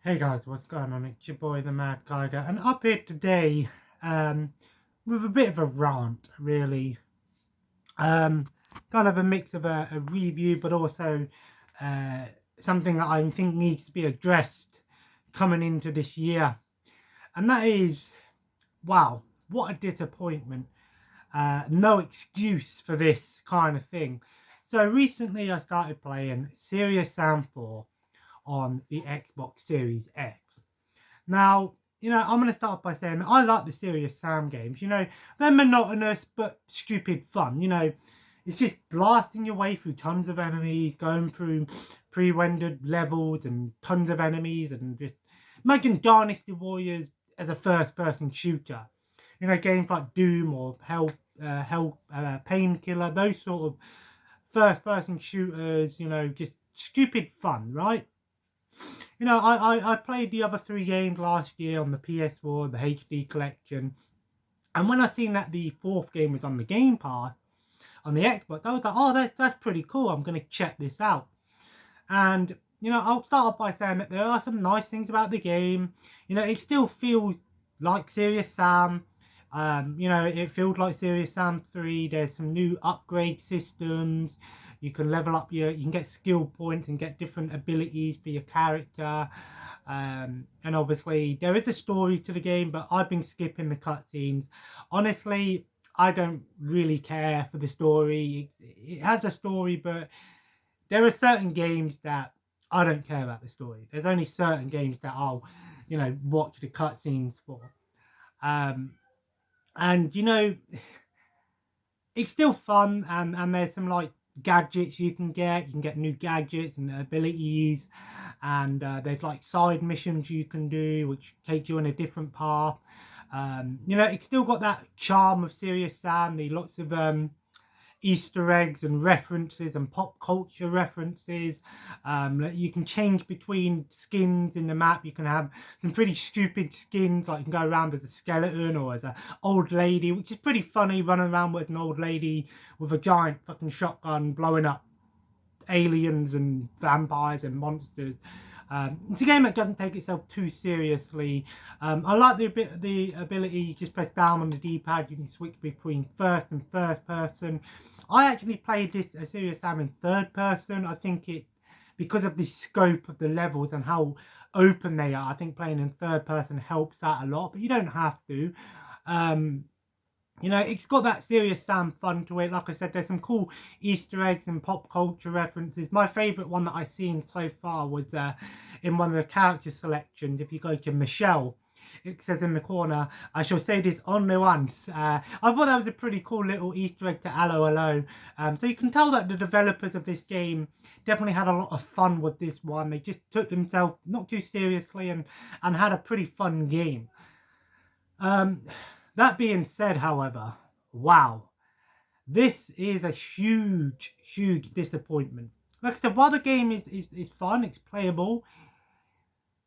Hey guys, what's going on? It's your boy, the Mad Geiger, and up here today with a bit of a rant, really. Kind of a mix of a review, but also uh, something that I think needs to be addressed coming into this year. And that is, wow, what a disappointment. No excuse for this kind of thing. So recently I started playing Serious Sam 4 on the Xbox Series X. Now, I'm going to start by saying I like the Serious Sam games. They're monotonous but stupid fun. It's just blasting your way through tons of enemies, going through pre-rendered levels and tons of enemies, and just making Dynasty Warriors as a first-person shooter. Games like Doom or Painkiller, those sort of first-person shooters. Just stupid fun, right? I played the other three games last year on the PS4, the HD collection. And when I seen that the fourth game was on the Game Pass on the Xbox, I was like, oh, that's pretty cool. I'm going to check this out. And, I'll start off by saying that there are some nice things about the game. It still feels like Serious Sam. It feels like Serious Sam 3. There's some new upgrade systems. You can level up you can get skill points and get different abilities for your character. And obviously there is a story to the game, but I've been skipping the cutscenes. Honestly, I don't really care for the story. It has a story, but there are certain games that I don't care about the story. There's only certain games that I'll, watch the cutscenes for. Um, and it's still fun, and there's some like gadgets you can get. You can get new gadgets and abilities, and there's like side missions you can do which take you on a different path. It's still got that charm of Serious Sam. The lots of Easter eggs and references and pop culture references. You can change between skins in the map. You can have some pretty stupid skins, like you can go around as a skeleton or as an old lady, which is pretty funny, running around with an old lady with a giant fucking shotgun blowing up aliens and vampires and monsters. It's a game that doesn't take itself too seriously. I like the ability. You just press down on the D-pad. You can switch between first and first person. I actually played this Serious Sam in third person. I think it because of the scope of the levels and how open they are. I think playing in third person helps that a lot, but you don't have to. It's got that Serious Sam fun to it. Like I said, there's some cool Easter eggs and pop culture references. My favourite one that I've seen so far was in one of the character selections. If you go to Michelle, it says in the corner, I shall say this only once. I thought that was a pretty cool little Easter egg to Hello Hello. So you can tell that the developers of this game definitely had a lot of fun with this one. They just took themselves not too seriously and had a pretty fun game. That being said, however, wow, this is a huge, huge disappointment. Like I said, while the game is fun, it's playable,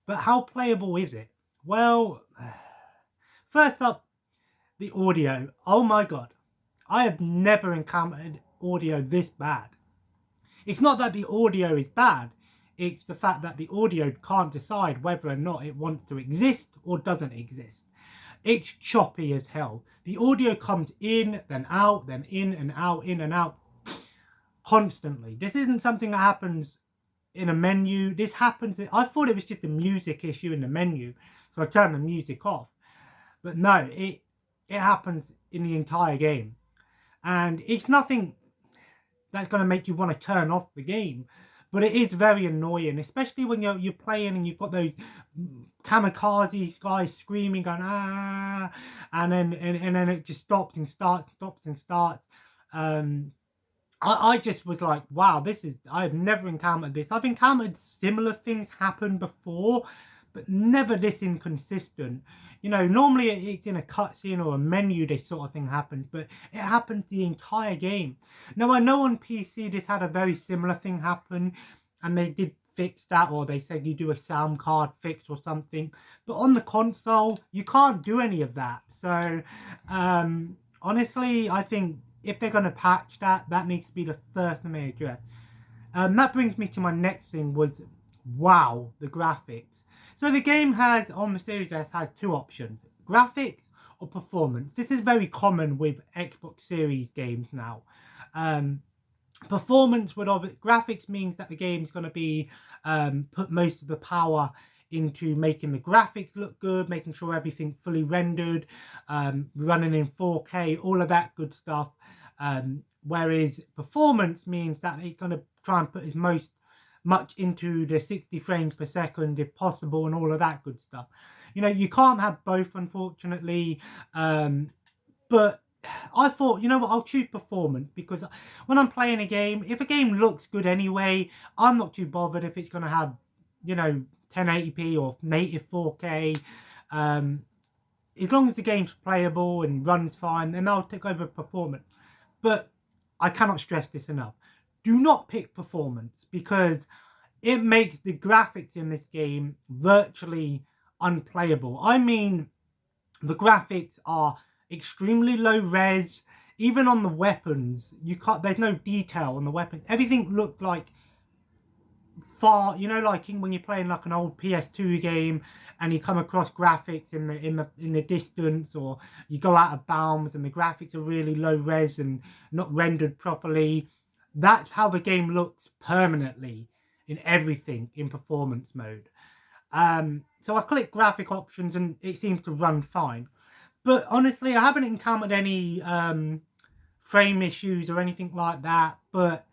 but how playable is it? Well, first up, the audio. Oh my god, I have never encountered audio this bad. It's not that the audio is bad, it's the fact that the audio can't decide whether or not it wants to exist or doesn't exist. It's choppy as hell. The audio comes in, then out, then in and out, constantly. This isn't something that happens in a menu. This happens, I thought it was just a music issue in the menu, so I turned the music off. But no, it happens in the entire game. And it's nothing that's going to make you want to turn off the game. But it is very annoying, especially when you're playing and you've got those kamikaze guys screaming, going ah, and then it just stops and starts. I just was like, wow, I've never encountered this. I've encountered similar things happen before, but never this inconsistent. Normally it's in a cutscene or a menu, this sort of thing happens, but it happens the entire game. Now, I know on PC this had a very similar thing happen, and they did fix that, or they said you do a sound card fix or something, but on the console, you can't do any of that. So, honestly, I think if they're going to patch that, that needs to be the first thing they address. That brings me to my next thing, was wow, the graphics. So the game has, on the Series S, has two options: graphics or performance. This is very common with Xbox Series games now. Um, Performance would graphics means that the game's going to be put most of the power into making the graphics look good, making sure everything's fully rendered, running in 4K, all of that good stuff. Whereas performance means that it's going to try and put as much into the 60 frames per second if possible, and all of that good stuff. You know, you can't have both, unfortunately. But I thought, you know what, I'll choose performance, because when I'm playing a game, if a game looks good anyway, I'm not too bothered if it's going to have, you know, 1080p or native 4K. As long as the game's playable and runs fine, then I'll take over performance. But I cannot stress this enough. Do not pick performance, because it makes the graphics in this game virtually unplayable. I mean, the graphics are extremely low res. Even on the weapons, there's no detail on the weapon. Everything looked like far, you know, like when you're playing like an old PS2 game and you come across graphics in the distance, or you go out of bounds and the graphics are really low res and not rendered properly. That's how the game looks permanently in everything in performance mode. So I click graphic options and it seems to run fine. But honestly, I haven't encountered any frame issues or anything like that. But,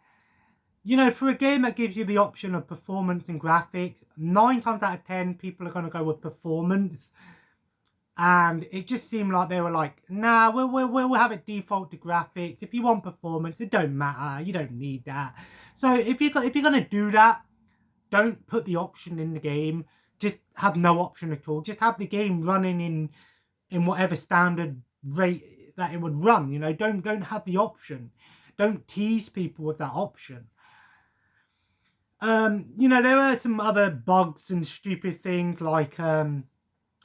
you know, for a game that gives you the option of performance and graphics, 9 times out of 10, people are going to go with performance. And it just seemed like they were like, nah, we'll have it default to graphics. If you want performance, it don't matter. You don't need that. So if you're going to do that, don't put the option in the game. Just have no option at all. Just have the game running in whatever standard rate that it would run. You know, don't have the option. Don't tease people with that option. You know, there are some other bugs and stupid things, like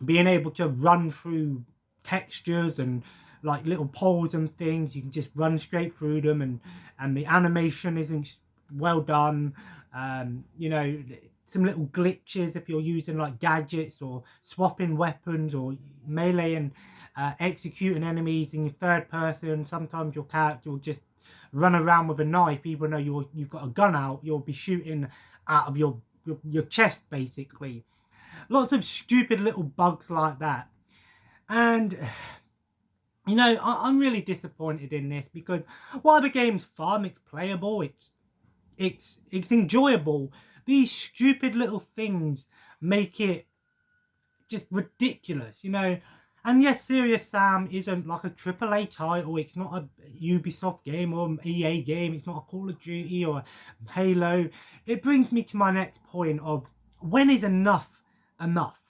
being able to run through textures and like little poles and things. You can just run straight through them, and the animation isn't well done. You know, some little glitches if you're using like gadgets or swapping weapons or melee and executing enemies in your third person. Sometimes your character will just run around with a knife, even though you've got a gun out. You'll be shooting out of your chest, basically. Lots of stupid little bugs like that. And, you know, I'm really disappointed in this, because while the game's fun, it's playable, it's enjoyable, these stupid little things make it just ridiculous, you know. And yes, Serious Sam isn't like a AAA title. It's not a Ubisoft game or an EA game. It's not a Call of Duty or a Halo. It brings me to my next point of, when is enough enough?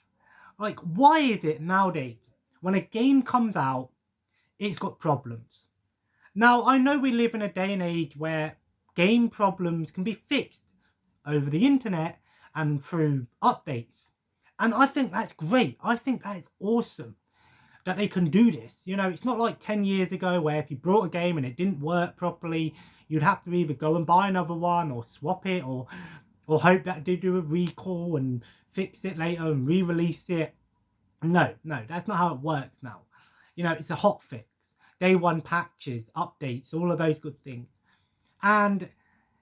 Like, why is it nowadays when a game comes out, it's got problems? Now, I know we live in a day and age where game problems can be fixed over the internet and through updates. And I think that's great. I think that's awesome that they can do this. You know, it's not like 10 years ago where if you brought a game and it didn't work properly, you'd have to either go and buy another one or swap it, or hope that they do a recall and fix it later and re-release it. No, that's not how it works now. You know, it's a hot fix. Day one patches, updates, all of those good things. And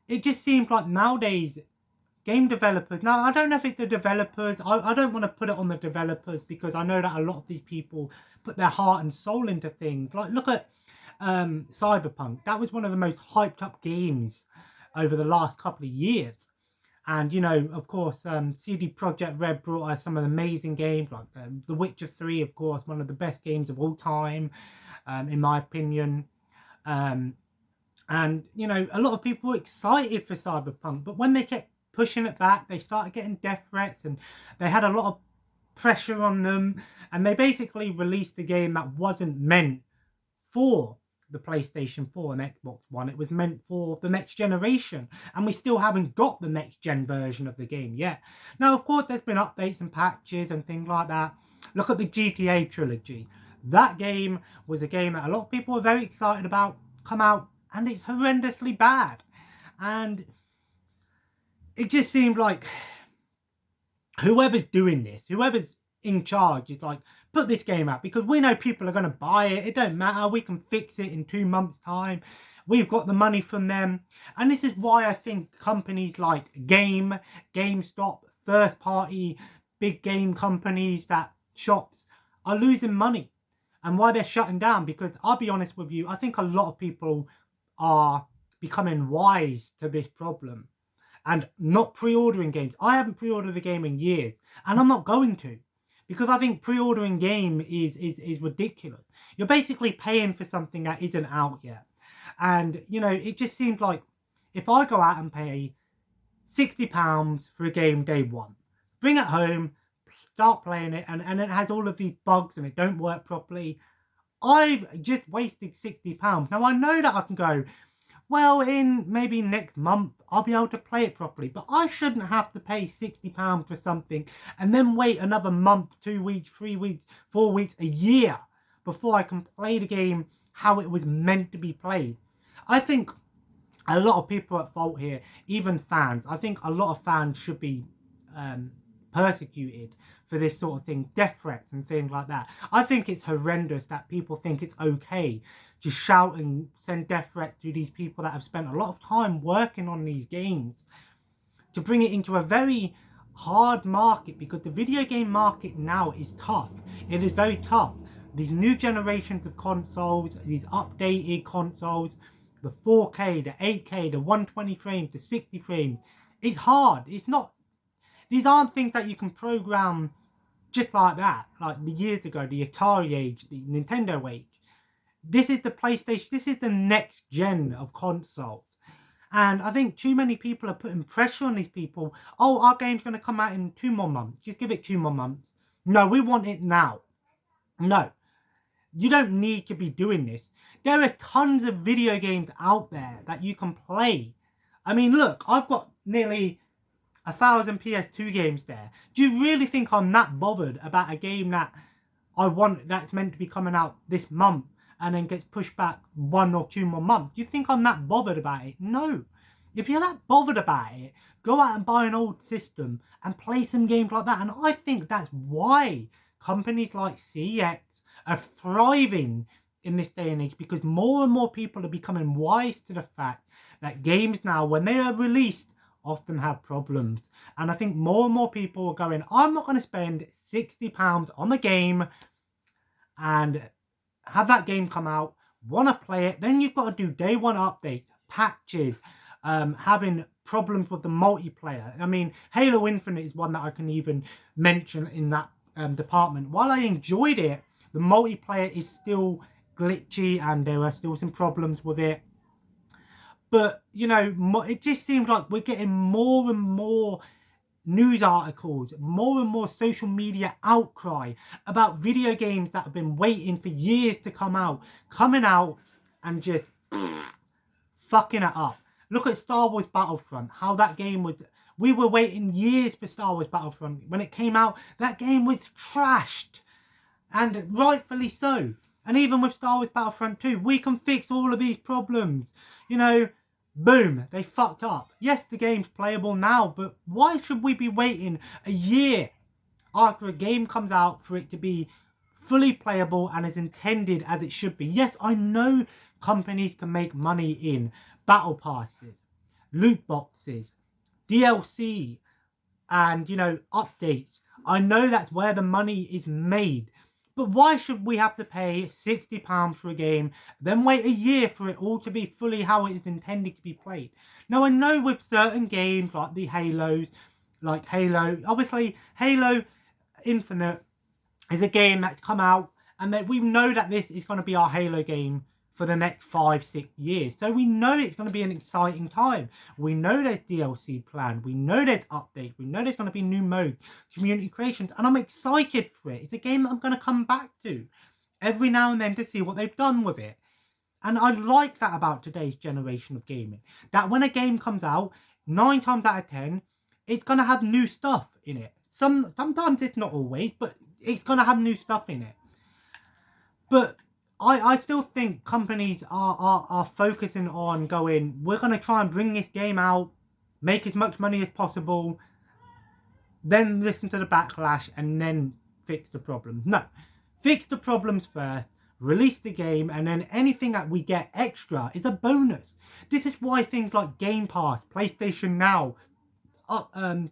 it just seems like nowadays game developers, now I don't know if it's the developers, I don't want to put it on the developers, because I know that a lot of these people put their heart and soul into things. Like, look at Cyberpunk. That was one of the most hyped up games over the last couple of years. And, you know, of course, CD Projekt Red brought us some amazing games, like The Witcher 3, of course, one of the best games of all time, in my opinion. And, you know, a lot of people were excited for Cyberpunk, but when they kept pushing it back, they started getting death threats, and they had a lot of pressure on them, and they basically released a game that wasn't meant for the PlayStation 4 and Xbox One. It was meant for the next generation, and we still haven't got the next gen version of the game yet. Now, of course, there's been updates and patches and things like that. Look at the GTA trilogy. That game was a game that a lot of people were very excited about, come out, and it's horrendously bad. And it just seemed like whoever's doing this, whoever's in charge is like, put this game out because we know people are going to buy it. It don't matter. We can fix it in 2 months' time. We've got the money from them. And this is why I think companies like GameStop, first party, big game companies, that shops are losing money. And why they're shutting down. Because I'll be honest with you, I think a lot of people are becoming wise to this problem and not pre-ordering games. I haven't pre-ordered a game in years, and I'm not going to, because I think pre-ordering game is ridiculous. You're basically paying for something that isn't out yet. And, you know, it just seems like if I go out and pay £60 for a game day one, bring it home, start playing it, and it has all of these bugs and it don't work properly, I've just wasted £60. Now, I know that I can go, well, in maybe next month, I'll be able to play it properly. But I shouldn't have to pay £60 for something and then wait another month, 2 weeks, 3 weeks, 4 weeks, a year before I can play the game how it was meant to be played. I think a lot of people are at fault here, even fans. I think a lot of fans should be persecuted for this sort of thing, death threats and things like that. I think it's horrendous that people think it's okay to shout and send death threats to these people that have spent a lot of time working on these games, to bring it into a very hard market, because the video game market now is tough. It is very tough. These new generations of consoles, these updated consoles, the 4K, the 8K, the 120 frames, the 60 frames, it's hard. It's not, these aren't things that you can program just like that, like the years ago, the Atari age, the Nintendo age. This is the PlayStation, this is the next gen of consoles. And I think too many people are putting pressure on these people. Oh, our game's going to come out in 2 more months. Just give it 2 more months. No, we want it now. No. You don't need to be doing this. There are tons of video games out there that you can play. I mean, look, I've got nearly 1,000 PS2 games there. Do you really think I'm that bothered about a game that I want, that's meant to be coming out this month and then gets pushed back 1 or 2 more months? Do you think I'm that bothered about it? No. If you're that bothered about it, go out and buy an old system and play some games like that. And I think that's why companies like CX are thriving in this day and age, because more and more people are becoming wise to the fact that games now, when they are released, often have problems. And I think more and more people are going, I'm not going to spend £60 on the game and have that game come out, want to play it. Then you've got to do day one updates, patches, having problems with the multiplayer. I mean, Halo Infinite is one that I can even mention in that department. While I enjoyed it, the multiplayer is still glitchy and there are still some problems with it. But, you know, it just seems like we're getting more and more news articles, more and more social media outcry about video games that have been waiting for years to come out, coming out and just fucking it up. Look at Star Wars Battlefront, how that game was. We were waiting years for Star Wars Battlefront. When it came out, that game was trashed, and rightfully so. And even with Star Wars Battlefront 2, we can fix all of these problems. You know, boom, they fucked up. Yes, the game's playable now, but why should we be waiting a year after a game comes out for it to be fully playable and as intended as it should be? Yes, I know companies can make money in battle passes, loot boxes, DLC, and, you know, updates. I know that's where the money is made. But why should we have to pay £60 for a game, then wait a year for it all to be fully how it is intended to be played? Now, I know with certain games like the Halos, like Halo, obviously Halo Infinite is a game that's come out, and that we know that this is going to be our Halo game for the next 5-6 years. So we know it's going to be an exciting time. We know there's DLC planned. We know there's updates. We know there's going to be new modes, community creations, and I'm excited for it. It's a game that I'm going to come back to every now and then to see what they've done with it. And I like that about today's generation of gaming. That when a game comes out, 9 times out of 10, it's going to have new stuff in it. Sometimes it's not always, but it's going to have new stuff in it. But I still think companies are focusing on going, we're going to try and bring this game out, make as much money as possible, then listen to the backlash, and then fix the problem. No, fix the problems first, release the game, and then anything that we get extra is a bonus. This is why things like Game Pass, PlayStation Now,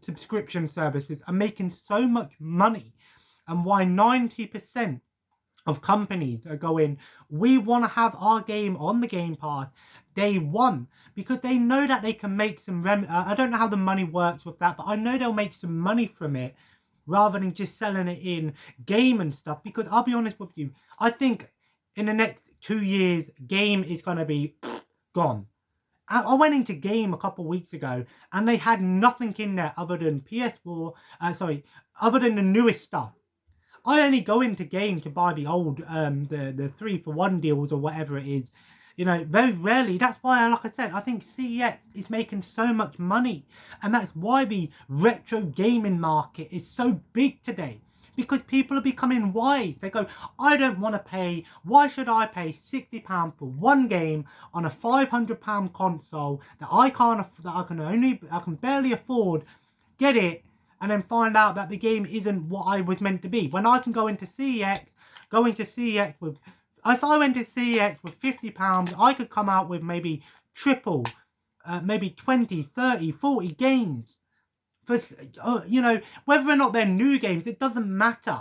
subscription services are making so much money, and why 90% of companies are going, we want to have our game on the Game Pass day one, because they know that they can make some I don't know how the money works with that, but I know they'll make some money from it rather than just selling it in game and stuff. Because I'll be honest with you, I think in the next 2 years, game is going to be gone. I went into Game a couple of weeks ago, and they had nothing in there other than PS4, other than the newest stuff. I only go into Game to buy the old, the 3-for-1 deals or whatever it is. You know, very rarely. That's why, like I said, I think CEX is making so much money. And that's why the retro gaming market is so big today. Because people are becoming wise. They go, I don't want to pay, why should I pay £60 for one game on a £500 console that I can barely afford, get it, and then find out that the game isn't what I was meant to be. When I can go into CEX with, if I went to CEX with £50, I could come out with maybe triple, maybe 20, 30, 40 games. For, you know, whether or not they're new games, it doesn't matter.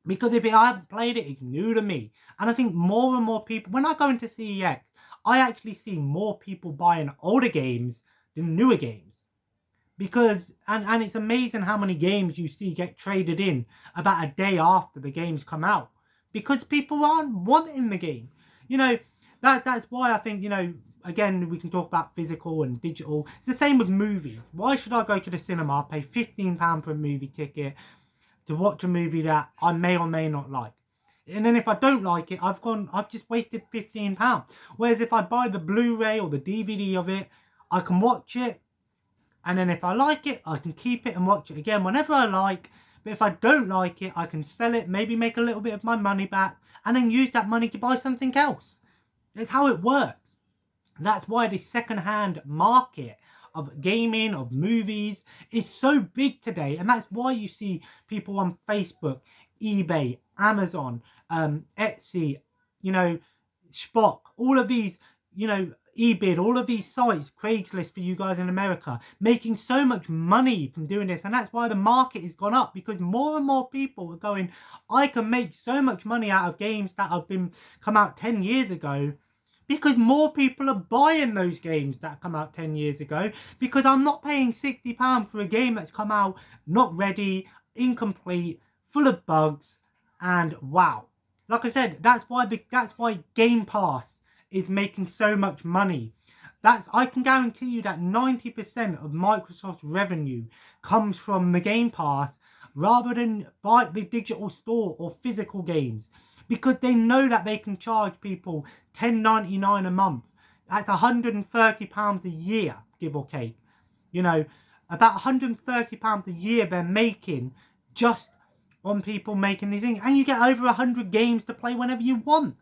Because if I haven't played it, it's new to me. And I think more and more people, when I go into CEX, I actually see more people buying older games than newer games. Because, and it's amazing how many games you see get traded in about a day after the games come out. Because people aren't wanting the game. You know, that's why I think, you know, again, we can talk about physical and digital. It's the same with movies. Why should I go to the cinema, pay £15 for a movie ticket to watch a movie that I may or may not like? And then if I don't like it, I've just wasted £15. Whereas if I buy the Blu-ray or the DVD of it, I can watch it. And then if I like it, I can keep it and watch it again whenever I like. But if I don't like it, I can sell it, maybe make a little bit of my money back, and then use that money to buy something else. That's how it works. That's why the second-hand market of gaming, of movies, is so big today. And that's why you see people on Facebook, eBay, Amazon, Etsy, you know, Spock, all of these, you know, eBid, all of these sites, Craigslist for you guys in America, making so much money from doing this. And that's why the market has gone up, because more and more people are going, I can make so much money out of games that have come out 10 years ago. Because more people are buying those games that come out 10 years ago. Because I'm not paying £60 for a game that's come out not ready, incomplete, full of bugs, and wow. Like I said, that's why Game Pass is making so much money. I can guarantee you that 90% of Microsoft's revenue comes from the Game Pass rather than buy the digital store or physical games. Because they know that they can charge people $10.99 a month. That's £130 a year, give or take. You know, about £130 a year they're making just on people making these things. And you get over 100 games to play whenever you want.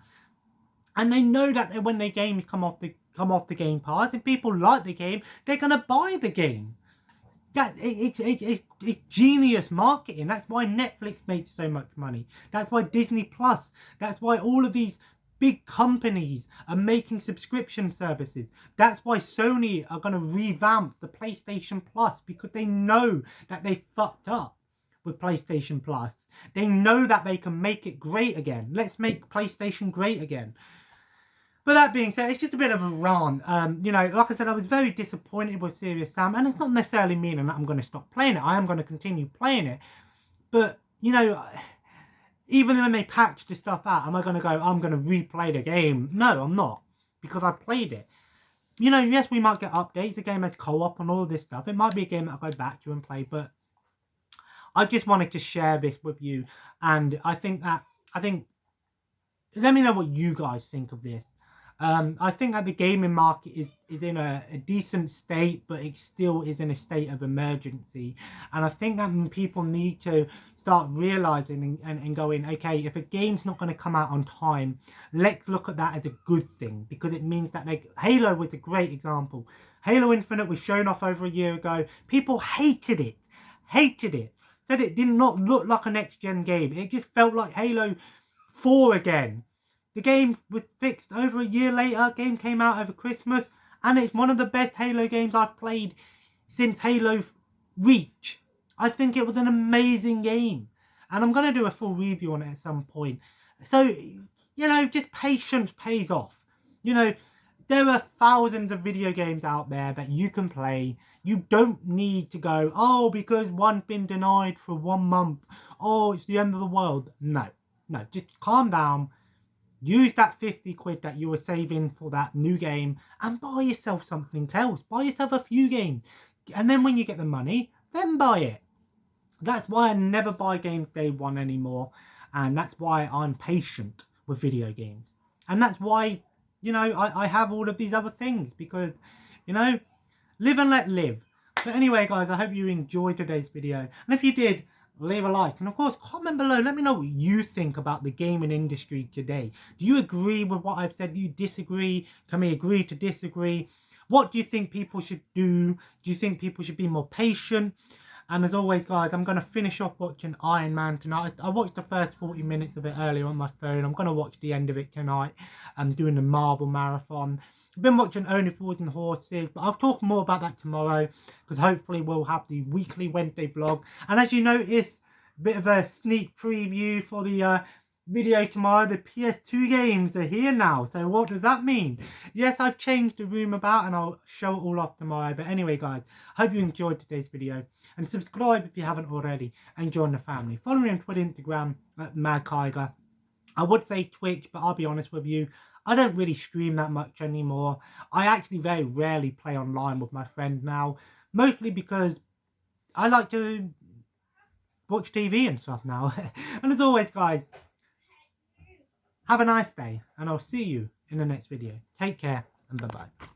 And they know that when their games come off the Game Pass, if people like the game, they're going to buy the game. It's genius marketing. That's why Netflix makes so much money. That's why Disney Plus. That's why all of these big companies are making subscription services. That's why Sony are going to revamp the PlayStation Plus, because they know that they fucked up with PlayStation Plus. They know that they can make it great again. Let's make PlayStation great again. But that being said, it's just a bit of a rant. You know, like I said, I was very disappointed with Serious Sam. And it's not necessarily meaning that I'm going to stop playing it. I am going to continue playing it. But, you know, even when they patch the stuff out, am I going to go, I'm going to replay the game? No, I'm not. Because I played it. You know, yes, we might get updates. The game has co-op and all of this stuff. It might be a game that I go back to and play. But I just wanted to share this with you. And I think, let me know what you guys think of this. I think that the gaming market is in a decent state, but it still is in a state of emergency. And I think that people need to start realizing and going, okay, if a game's not going to come out on time, let's look at that as a good thing, because it means that Halo was a great example. Halo Infinite was shown off over a year ago. People hated it. hated it. Said it did not look like a next-gen game. It just felt like Halo 4 again. The game was fixed over a year later. Game came out over Christmas. And it's one of the best Halo games I've played since Halo Reach. I think it was an amazing game. And I'm going to do a full review on it at some point. So, you know, just patience pays off. You know, there are thousands of video games out there that you can play. You don't need to go, oh, because one's been denied for 1 month. Oh, it's the end of the world. No, just calm down. Use that 50 quid that you were saving for that new game and buy yourself something else. Buy yourself a few games. And then when you get the money, then buy it. That's why I never buy games day one anymore. And that's why I'm patient with video games. And that's why, you know, I have all of these other things. Because, you know, live and let live. But anyway, guys, I hope you enjoyed today's video. And if you did, leave a like. And of course, comment below. Let me know what you think about the gaming industry today. Do you agree with what I've said? Do you disagree? Can we agree to disagree? What do you think people should do? Do you think people should be more patient? And as always, guys, I'm going to finish off watching Iron Man tonight. I watched the first 40 minutes of it earlier on my phone. I'm going to watch the end of it tonight. I'm doing the Marvel marathon. I've been watching Only Fools and Horses, but I'll talk more about that tomorrow, because hopefully we'll have the weekly Wednesday vlog. And as you notice, a bit of a sneak preview for the video tomorrow. The PS2 games are here now, so what does that mean? Yes, I've changed the room about, and I'll show it all off tomorrow. But anyway, guys, hope you enjoyed today's video, and subscribe if you haven't already, and join the family. Follow me on Twitter, Instagram at MadKaiger. I would say Twitch, but I'll be honest with you, I don't really stream that much anymore. I actually very rarely play online with my friends now. Mostly because I like to watch TV and stuff now. And as always, guys, have a nice day. And I'll see you in the next video. Take care and bye-bye.